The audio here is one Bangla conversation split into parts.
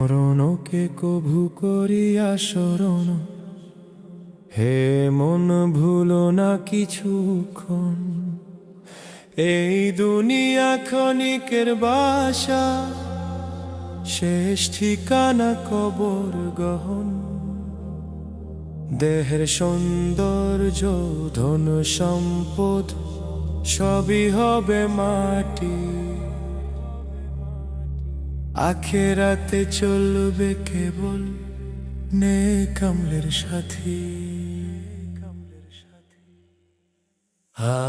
মরণকে কভু করিয়া স্মরণ, হে মন ভুলো না কিছুক্ষণ। এই দুনিয়া ক্ষণিকের বাসা, শেষ ঠিকানা কবর গহন। দেহের সৌন্দর্য ধন সম্পদ সবই হবে মাটি। আখেরাতে চলবে কেবল নেক আমলের সাথী। হা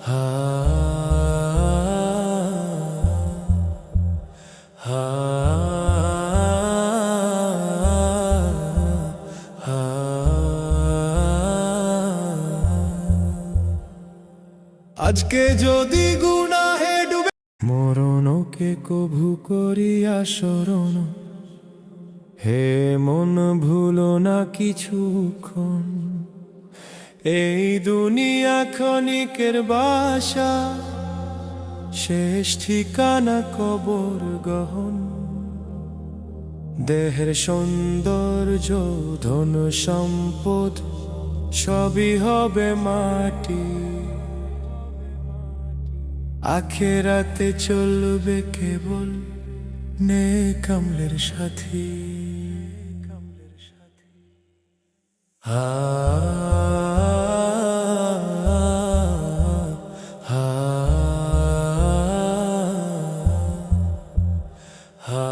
হা হা আজকে যদি গুনাহে ডুবে, মরণকে কভু করিয়া স্মরণ, হে মন ভুলো না কিছুক্ষণ। এই দুনিয়া ক্ষণিকের বাসা, শেষ ঠিকানা কবর গহন। দেহের সৌন্দর্য ধন সম্পদ সবই হবে মাটি। আখেরাতে চলবে কেবল নেক আমলের সাথী। হা হা হা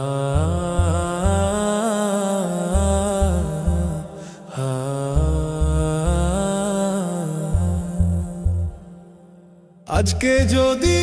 হা আজকে যদি